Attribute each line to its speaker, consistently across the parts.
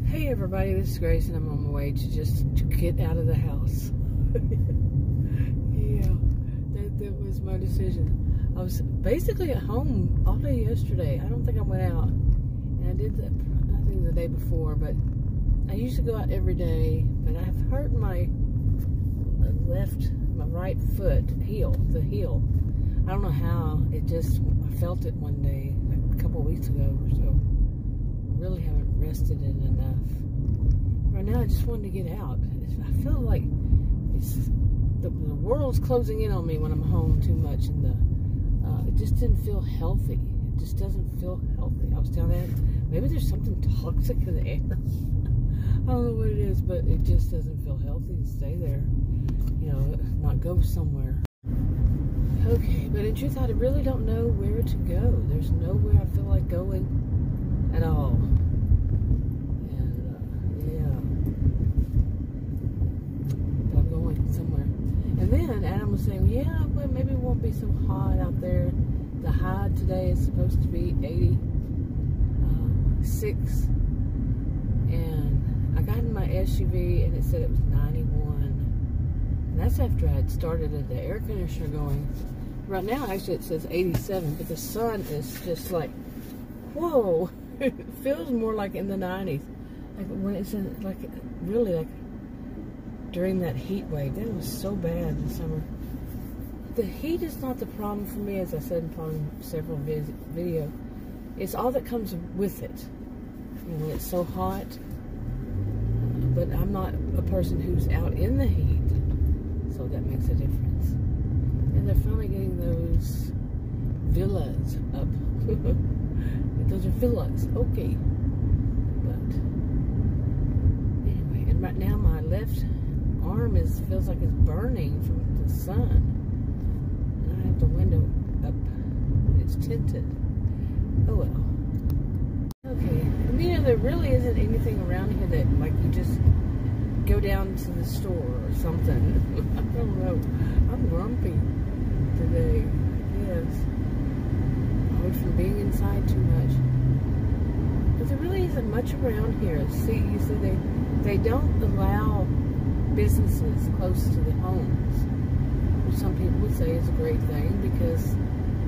Speaker 1: Hey everybody, this is Grace and I'm on my way to get out of the house. Yeah, that was my decision. I was basically at home all day yesterday. I don't think I went out. And I did that, I think the day before, but I used to go out every day, but I've hurt my right foot heel, the heel. I don't know how, I felt it one day, like a couple of weeks ago or so. I really haven't rested it enough. Right now I just wanted to get out. I feel like the world's closing in on me when I'm home too much, and it just didn't feel healthy. It just doesn't feel healthy. I was telling that maybe there's something toxic in the air. I don't know what it is, but it just doesn't feel healthy to stay there. You know, not go somewhere. Okay, but in truth, I really don't know where to go. There's nowhere I feel like going at all. And, yeah. But I'm going somewhere. And then Adam was saying, yeah, well, maybe it won't be so hot out there. The high today is supposed to be 86. And I got in my SUV and it said it was 91. And that's after I had started the air conditioner going. Right now, actually, it says 87, but the sun is just like, whoa. It feels more like in the 90s. Like when it's in, like, really, like, during that heat wave. That was so bad in the summer. The heat is not the problem for me, as I said in probably several videos. It's all that comes with it. You know, when it's so hot. But I'm not a person who's out in the heat. So that makes a difference. And they're finally getting those villas up. Those are villas, okay. But anyway, and right now my left arm feels like it's burning from the sun. And I have the window up. It's tinted. Oh well. Okay. And you know, there really isn't anything around here that, like, you just go down to the store or something. I don't know. I'm grumpy today. Yes. Always from being inside too much. But there really isn't much around here. See, you see, they don't allow businesses close to the homes, which some people would say is a great thing because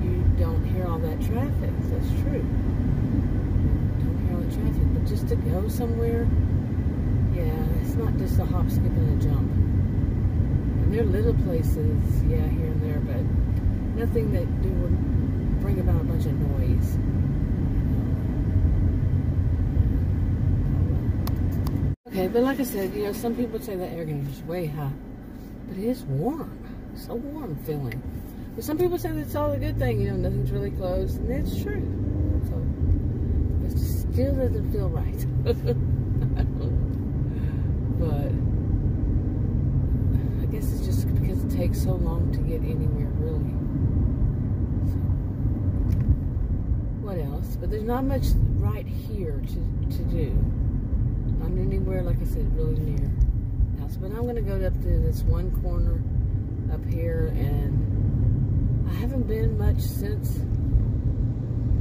Speaker 1: you don't hear all that traffic. That's true. You don't hear all the traffic, but just to go somewhere, yeah, it's not just a hop, skip, and a jump. And there are little places, yeah, here and there, but nothing that would bring about a bunch of noise. Okay, but like I said, you know, some people would say that air conditioner is way high, but it is warm. So warm feeling. But some people say that's all a good thing, you know, nothing's really closed, and it's true. So it still doesn't feel right. But I guess it's just because it takes so long to get anywhere, really. So, what else? But there's not much right here to do. Not anywhere, like I said, really near house. But I'm going to go up to this one corner up here, and I haven't been much since,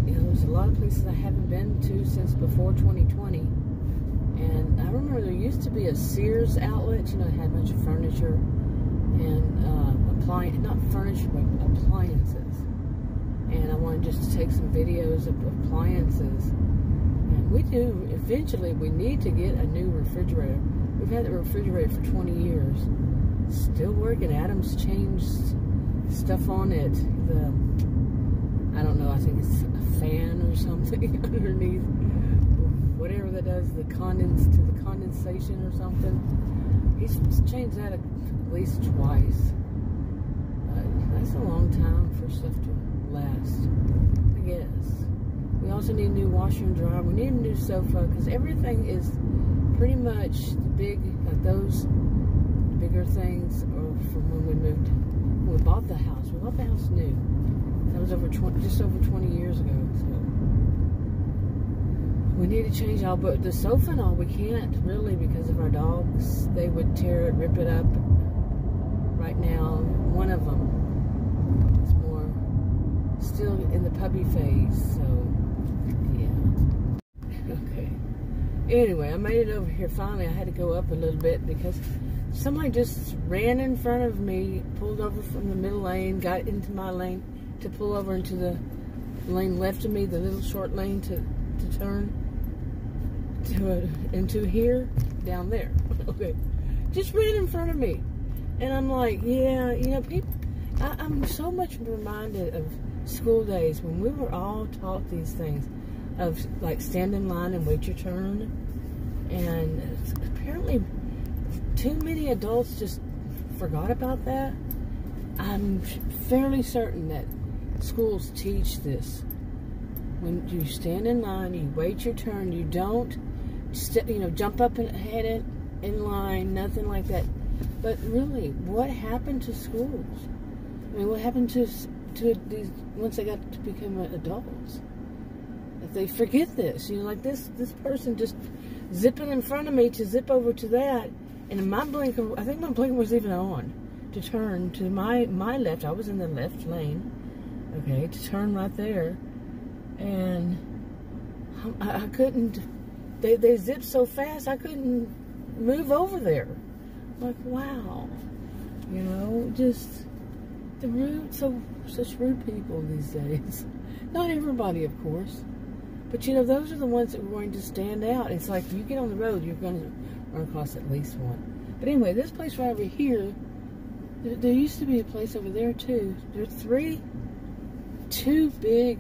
Speaker 1: you know, there's a lot of places I haven't been to since before 2020. And I remember there used to be a Sears outlet, you know, it had a bunch of furniture and not furniture, but appliances. And I wanted just to take some videos of appliances. And eventually we need to get a new refrigerator. We've had the refrigerator for 20 years. Still working. Adam's changed stuff on it. I don't know, I think it's a fan or something underneath. Whatever that does, the condensation or something. He's changed that at least twice. That's a long time for stuff to last, I guess. We also need a new washer and dryer. We need a new sofa, because everything is pretty much those bigger things are from when we bought the house. We bought the house new. That was just over 20 years ago. So we need to change all, but the sofa and all, we can't really because of our dogs. They would tear it, rip it up. Right now, one of them is still in the puppy phase, so yeah. Okay. Anyway, I made it over here. Finally, I had to go up a little bit because somebody just ran in front of me, pulled over from the middle lane, got into my lane to pull over into the lane left of me, the little short lane to turn into here, down there. Okay, just ran in front of me. And I'm like, yeah, you know, people, I'm so much reminded of school days when we were all taught these things of like stand in line and wait your turn. And apparently too many adults just forgot about that. I'm fairly certain that schools teach this. When you stand in line, you wait your turn, you don't, jump up and head in line, nothing like that. But really, what happened to schools? I mean, what happened to these once they got to become adults? If they forget this, like this person just zipping in front of me to zip over to that, and in my blinker, I think my blinker was even on to turn to my left. I was in the left lane, okay, to turn right there, and I couldn't. They zipped so fast I couldn't move over there. Like, wow, just the such rude people these days. Not everybody, of course, but those are the ones that are going to stand out. It's like you get on the road, you're going to run across at least one. But anyway, this place right over here, there used to be a place over there too. There's two big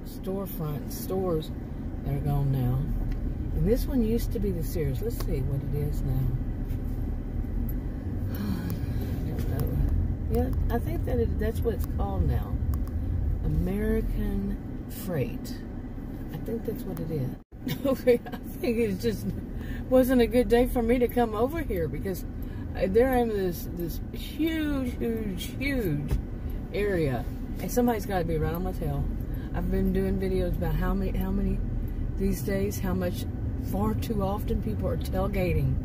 Speaker 1: stores that are gone now. And this one used to be the Sears. Let's see what it is now. Yeah, I think that's what it's called now. American Freight. I think that's what it is. Okay, I think it just wasn't a good day for me to come over here because there I am in this huge area, and somebody's got to be right on my tail. I've been doing videos about how many these days, how much far too often people are tailgating,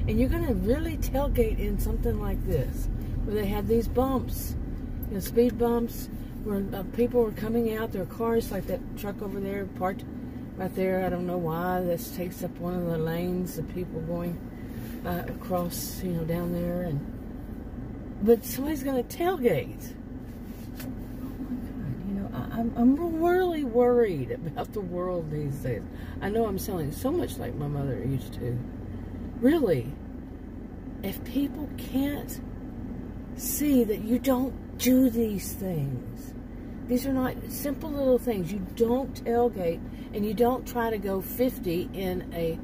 Speaker 1: and you're gonna really tailgate in something like this, where they had these bumps, speed bumps, where people were coming out, their cars, like that truck over there, parked right there. I don't know why. This takes up one of the lanes, the people going across, down there, but somebody's gonna tailgate. I'm really worried about the world these days. I know I'm sounding so much like my mother used to. Really, if people can't see that you don't do these things, these are not simple little things. You don't tailgate, and you don't try to go 50 in a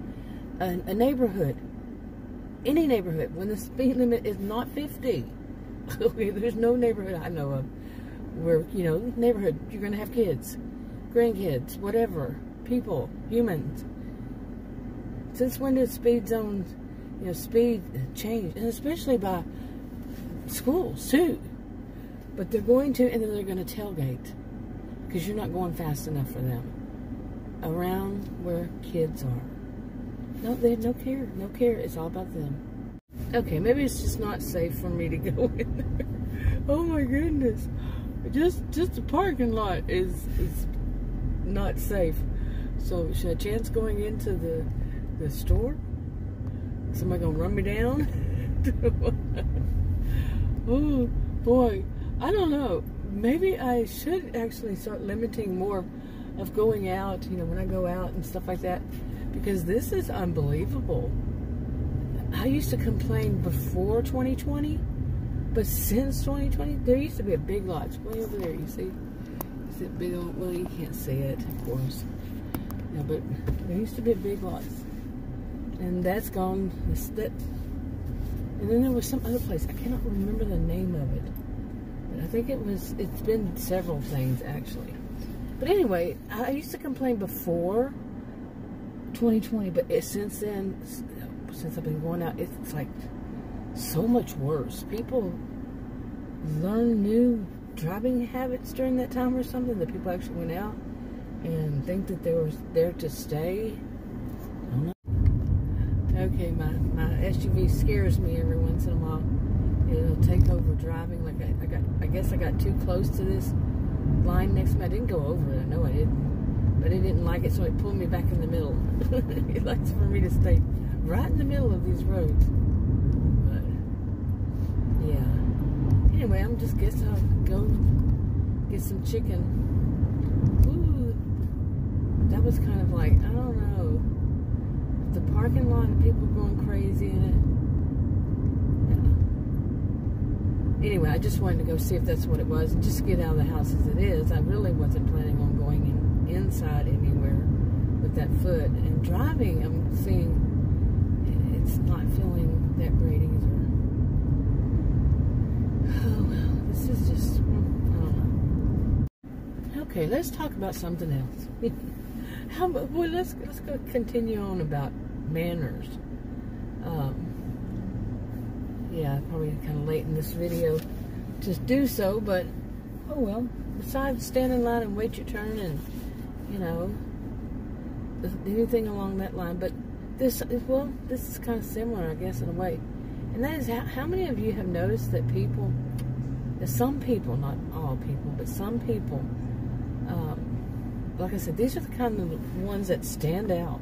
Speaker 1: neighborhood, any neighborhood, when the speed limit is not 50. Okay, there's no neighborhood I know of where, neighborhood, you're going to have kids, grandkids, whatever, people, humans. Since when did speed zones, speed change? And especially by schools, too. But they're going to, and then they're going to tailgate because you're not going fast enough for them around where kids are. No, they have no care. No care. It's all about them. Okay, maybe it's just not safe for me to go in there. Oh, my goodness. Just the parking lot is not safe. So should I chance going into the store? Somebody gonna run me down? Oh boy, I don't know. Maybe I should actually start limiting more of going out, when I go out and stuff like that, because this is unbelievable. I used to complain before 2020. But since 2020, there used to be a Big Lots way over there. You see? Is it big old? Well, you can't see it, of course. Yeah, but there used to be a Big Lots, and that's gone. And then there was some other place. I cannot remember the name of it, but I think it's been several things actually. But anyway, I used to complain before 2020, but since then, since I've been going out, it's like so much worse. People learn new driving habits during that time or something, that people actually went out and think that they were there to stay. I don't know. Okay, my SUV scares me every once in a while. It'll take over driving. Like I guess I got too close to this line next to me. I didn't go over it. I know I didn't.
Speaker 2: but it didn't like it, so it pulled me back in the middle. It likes for me to stay right in the middle of these roads. But yeah. Anyway, I'm just guess I'll go get some chicken. Ooh, that was kind of like, I don't know. The parking lot and people going crazy in it. Yeah. Anyway, I just wanted to go see if that's what it was and just get out of the house as it is. I really wasn't planning on going inside anywhere with that foot. And driving, I'm seeing it's not feeling that great either. Oh, well, this is just, I don't know. Okay, let's talk about something else. Well, let's go continue on about manners. Yeah, probably kind of late in this video to do so, but oh well. Besides stand in line and wait your turn and, you know, anything along that line. But this is kind of similar, I guess, in a way. And that is, how many of you have noticed that people, some people, not all people, but some people, like I said, these are the kind of ones that stand out.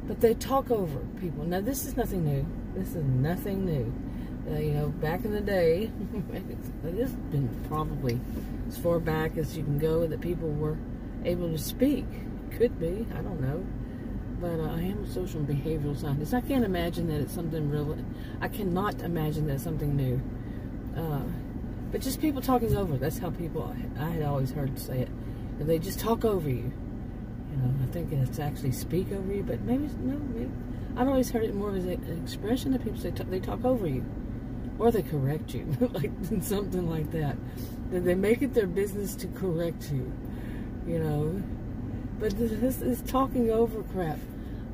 Speaker 2: But they talk over people. Now, this is nothing new. This is nothing new. You know, back in the day, it has been probably as far back as you can go that people were able to speak. Could be, I don't know. But I am a social and behavioral scientist. I can't imagine that it's something real. I cannot imagine that it's something new. But just people talking over. That's how people, I had always heard say it. They just talk over you. You know, I think it's actually speak over you, but maybe, no, maybe. I've always heard it more as an expression that people say they talk over you. Or they correct you, like something like that. They make it their business to correct you, you know. But this is talking over crap.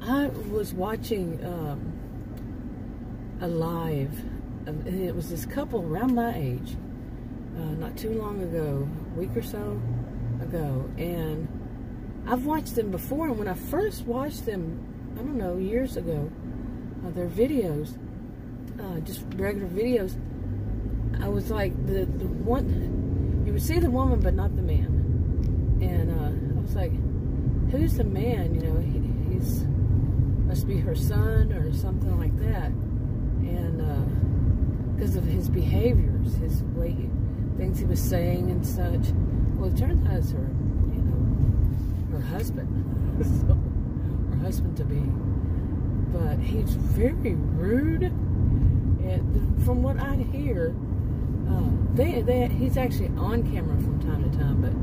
Speaker 2: I was watching a live, and it was this couple around my age, not too long ago, a week or so ago, and I've watched them before, and when I first watched them, I don't know, years ago, their videos, just regular videos, I was like, the one, you would see the woman but not the man, and I was like, who's the man? You know, he's must be her son or something like that, and because of his behaviors, his way, things he was saying and such. Well, it turns out it's her, you know, her husband, so, her husband to be. But he's very rude, and from what I hear, he's actually on camera from time to time, but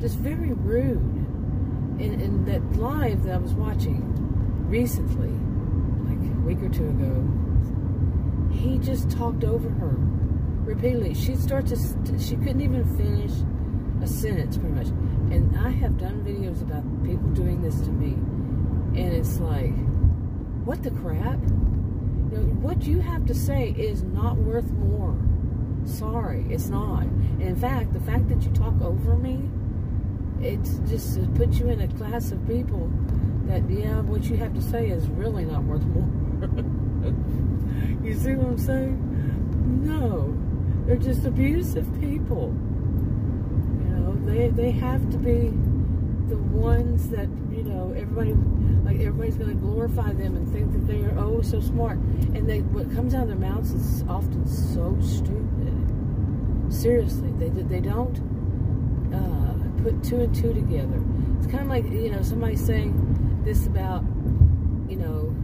Speaker 2: just very rude. In that live that I was watching recently, like a week or two ago, he just talked over her repeatedly. She couldn't even finish a sentence, pretty much. And I have done videos about people doing this to me, and it's like, what the crap? You know, what you have to say is not worth more. Sorry, it's not. And in fact, the fact that you talk over me, it just puts you in a class of people that, yeah, what you have to say is really not worth more. You see what I'm saying? No, they're just abusive people. You know, they have to be the ones that, you know, everybody's going to glorify them and think that they are, oh, so smart. And what comes out of their mouths is often so stupid. Seriously, they don't put two and two together. It's kind of like, you know, somebody saying this about, you know,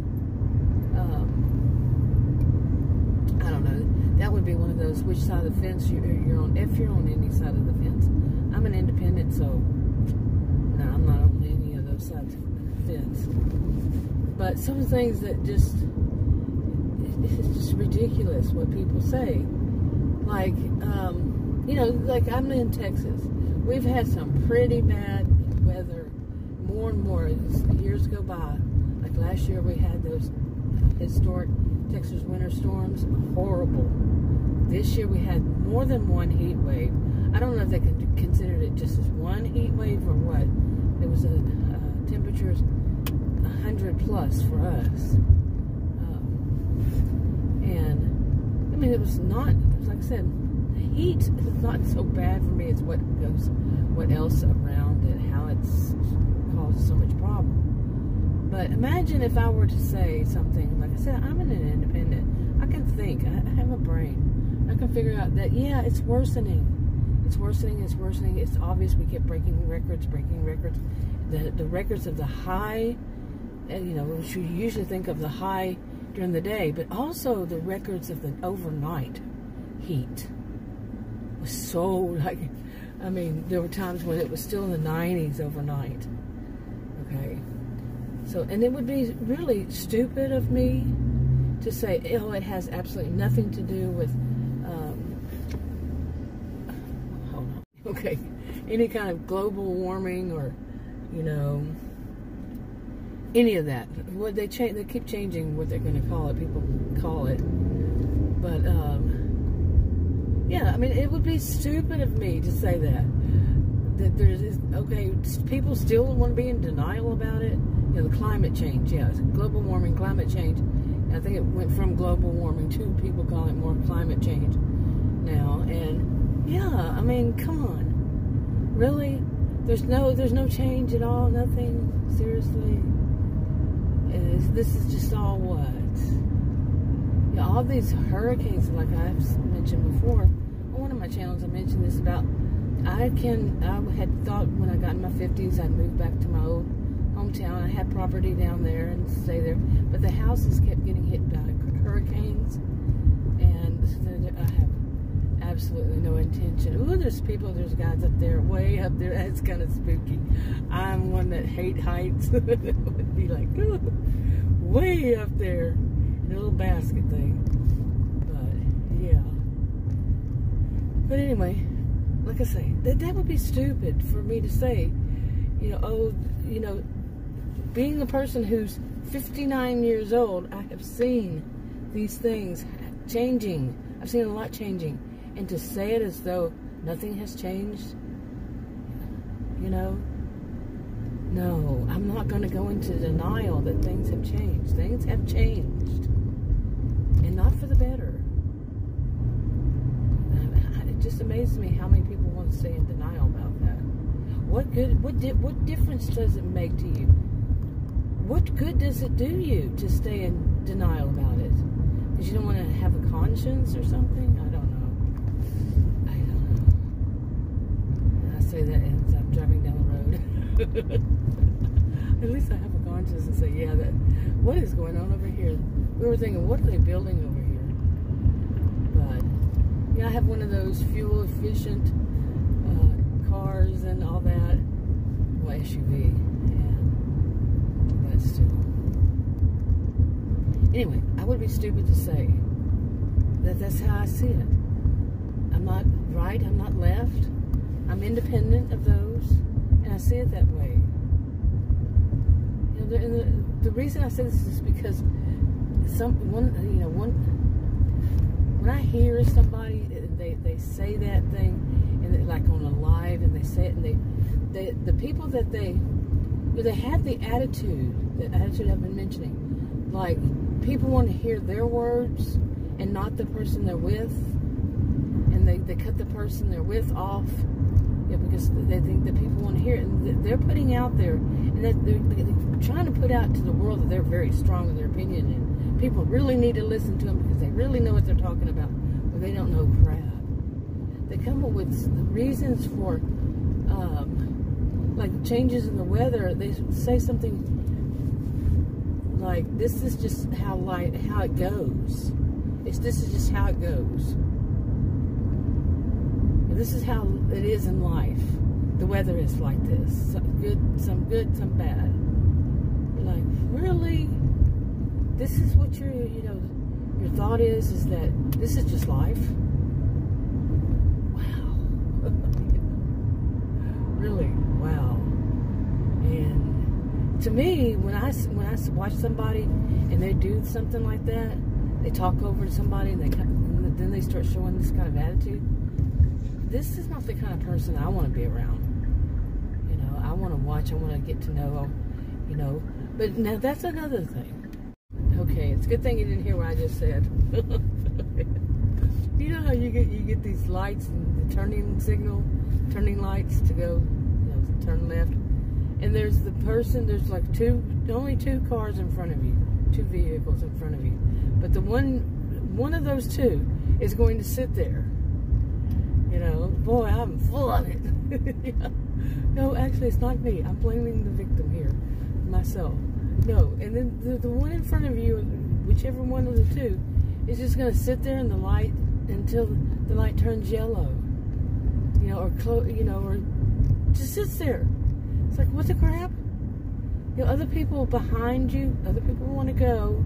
Speaker 2: I don't know, that would be one of those, which side of the fence you're on, if you're on any side of the fence. I'm an independent, so no, I'm not on any of those sides of the fence. But some things that just, it's just ridiculous what people say. Like, you know, like I'm in Texas. We've had some pretty bad weather, more and more as years go by. Like last year we had those historic Texas winter storms, horrible. This year we had more than one heat wave. I don't know if they considered it just as one heat wave or what. There was temperatures 100 plus for us. And, I mean, it was like I said, heat is not so bad for me as what else around it, how it's causes so much problem. But imagine if I were to say something, like I said, I'm an independent. I can think. I have a brain. I can figure out that, yeah, it's worsening. It's worsening. It's worsening. It's obvious we keep breaking records. The records of the high, which you usually think of the high during the day, but also the records of the overnight heat was so, there were times when it was still in the 90s overnight. Okay. So, and it would be really stupid of me to say, oh, it has absolutely nothing to do with, hold on. Okay, any kind of global warming or, any of that. What they keep changing what they're going to call it. People call it, but yeah. I mean, it would be stupid of me to say that there's people still want to be in denial about it. The climate change. Yeah, global warming, climate change. I think it went from global warming to people calling it more climate change now. And yeah, I mean, come on, really? There's no change at all. Nothing. Seriously. This is just all what? Yeah, all these hurricanes, like I've mentioned before. On one of my channels, I mentioned this about. I had thought when I got in my 50s, I'd move back to my old hometown. I had property down there and stay there, but the houses kept getting hit by hurricanes, and I have absolutely no intention. Ooh, there's guys up there, way up there. That's kind of spooky. I'm one that hate heights. It would be like, ooh, way up there in a little basket thing. But yeah. But anyway, like I say, that would be stupid for me to say. Being a person who's 59 years old, I have seen these things changing. I've seen a lot changing. And to say it as though nothing has changed, no, I'm not going to go into denial that things have changed. Things have changed. And not for the better. It just amazes me how many people want to stay in denial about that. What difference does it make to you? What good does it do you to stay in denial about it? Because you don't want to have a conscience or something? I don't know. And I say that as I'm driving down the road. At least I have a conscience and say, yeah, what is going on over here? We were thinking, what are they building over here? But, yeah, I have one of those fuel-efficient cars and all that. Well, SUV. But still. Anyway, I would be stupid to say that that's how I see it. I'm not right, I'm not left. I'm independent of those, and I see it that way. The reason I say this is because when I hear somebody, they say that thing, and like on a live, and they say it, and the people that they have the attitude I've been mentioning, like people want to hear their words and not the person they're with, and they cut the person they're with off, because they think that people want to hear it, and they're putting out there, and they're trying to put out to the world that they're very strong in their opinion, and people really need to listen to them because they really know what they're talking about, but they don't know crap. They come up with reasons for like changes in the weather. They say something like, this is just how it goes. This is just how it goes. This is how it is in life. The weather is like this. Some good, some bad. You're like, really? This is what your thought is that this is just life? Wow. Really? Wow. And to me, when I watch somebody and they do something like that, they talk over to somebody and then they start showing this kind of attitude. This is not the kind of person I want to be around. I want to watch. I want to get to know. But now that's another thing. Okay, it's a good thing you didn't hear what I just said. You know how you get these lights and the turning lights to go, turn left, and there's the person, there's like only two cars in front of you, two vehicles in front of you. But the one of those two is going to sit there. You know, boy, I'm full of it. You know? No, actually, it's not me. I'm blaming the victim here, myself. No, and then the one in front of you, whichever one of the two, is just going to sit there in the light until the light turns yellow. You know, or just sits there. It's like, what the crap? You know, other people behind you, other people want to go,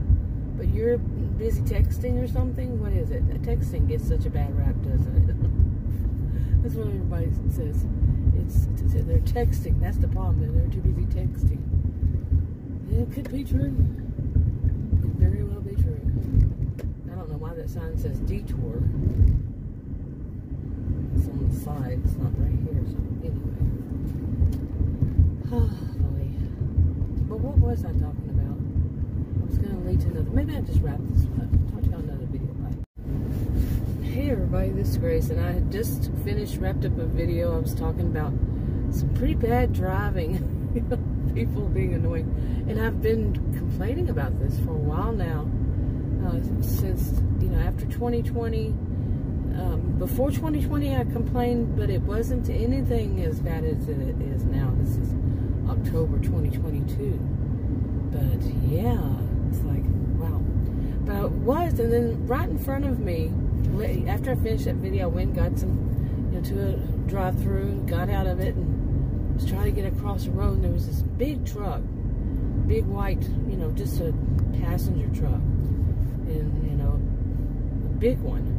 Speaker 2: but you're busy texting or something. What is it? Texting gets such a bad rap, doesn't it? That's what everybody says. They're texting. That's the problem. They're too busy texting. It could be true. It could very well be true. I don't know why that sign says detour. It's on the side. It's not right here. So anyway. Oh, boy. But what was I talking about? I was going to lead to another. Maybe I'll just wrap this one up. Talk to y'all another video. Bye. Hey everybody, this is Grace, and I had just wrapped up a video. I was talking about some pretty bad driving, people being annoying, and I've been complaining about this for a while now, since, you know, after 2020. Before 2020 I complained, but it wasn't anything as bad as it is now. This is October 2022, but yeah, it's like, wow. But it was, and then right in front of me, after I finished that video, I went and got some, you know, to a drive-through, got out of it, and was trying to get across the road, and there was this big truck, big white, you know, just a passenger truck, and, you know, a big one.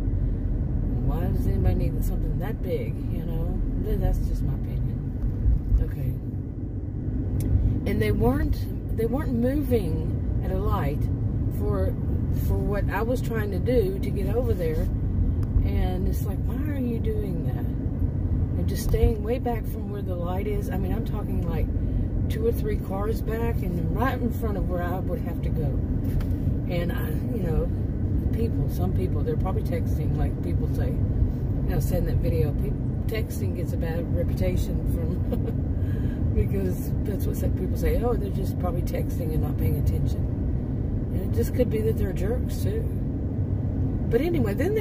Speaker 2: Why does anybody need something that big, you know? That's just my opinion. Okay. And they weren't moving at a light for what I was trying to do to get over there. And it's like, why are you doing that? And just staying way back from where the light is. I mean, I'm talking like 2 or 3 cars back and right in front of where I would have to go. And you know, some people, they're probably texting, like people say. You know, I said in that video, texting gets a bad reputation from, because that's what people say, oh, they're just probably texting and not paying attention. And it just could be that they're jerks too. But anyway, then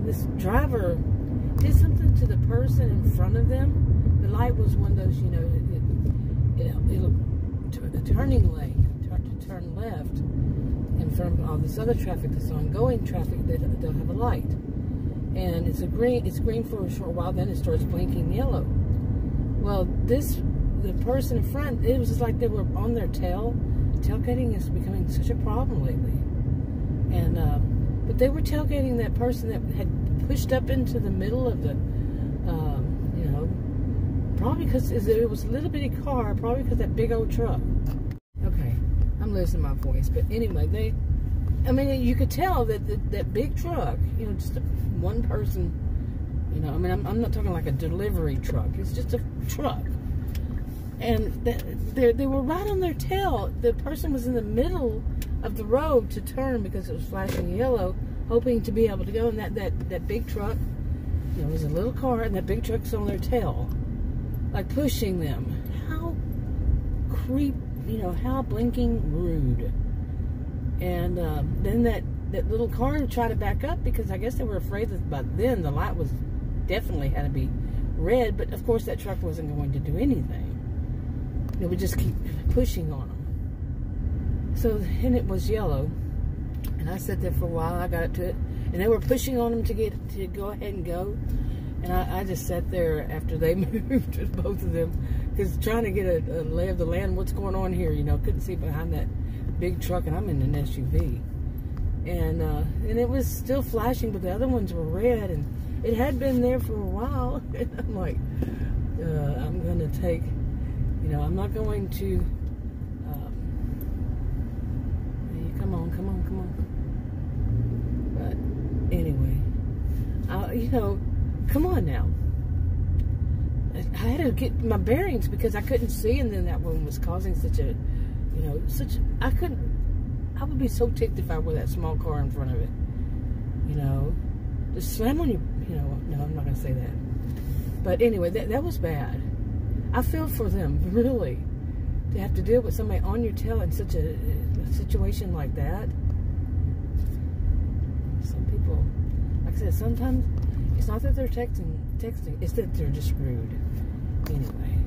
Speaker 2: this driver did something to the person in front of them. The light was one of those, you know, it'll turning lane, to turn left. And from all this other traffic that's ongoing traffic, they'll have a light. And it's green for a short while, then it starts blinking yellow. Well, the person in front, it was just like they were on their tailgating is becoming such a problem lately. And, but they were tailgating that person that had pushed up into the middle of the, you know, probably because it was a little bitty car, probably because that big old truck. Okay, I'm losing my voice, but anyway, I mean, you could tell that that big truck, you know, just one person, you know, I mean, I'm not talking like a delivery truck. It's just a truck. And they were right on their tail. The person was in the middle of the road to turn because it was flashing yellow, hoping to be able to go. And that big truck, you know, it was a little car, and that big truck's on their tail, like pushing them. How you know, how blinking rude. And then that little car tried to back up because I guess they were afraid that by then the light was definitely had to be red, but of course that truck wasn't going to do anything. It would just keep pushing on them. So, and it was yellow, and I sat there for a while. I got up to it, and they were pushing on them to go ahead and go. And I just sat there after they moved, both of them, because trying to get a lay of the land, what's going on here, you know, couldn't see behind that big truck, and I'm in an SUV. And it was still flashing, but the other ones were red, and it had been there for a while. And I'm like, I'm going to take, you know, I'm not going to, come on. But anyway, you know, come on now. I had to get my bearings because I couldn't see, and then that one was causing such a, you know, I would be so ticked if I were that small car in front of it. You know, just slam on you know, no, I'm not going to say that. But anyway, that was bad. I feel for them, really, to have to deal with somebody on your tail in such a situation like that. Some people, like I said, sometimes it's not that they're texting, it's that they're just rude. Anyway.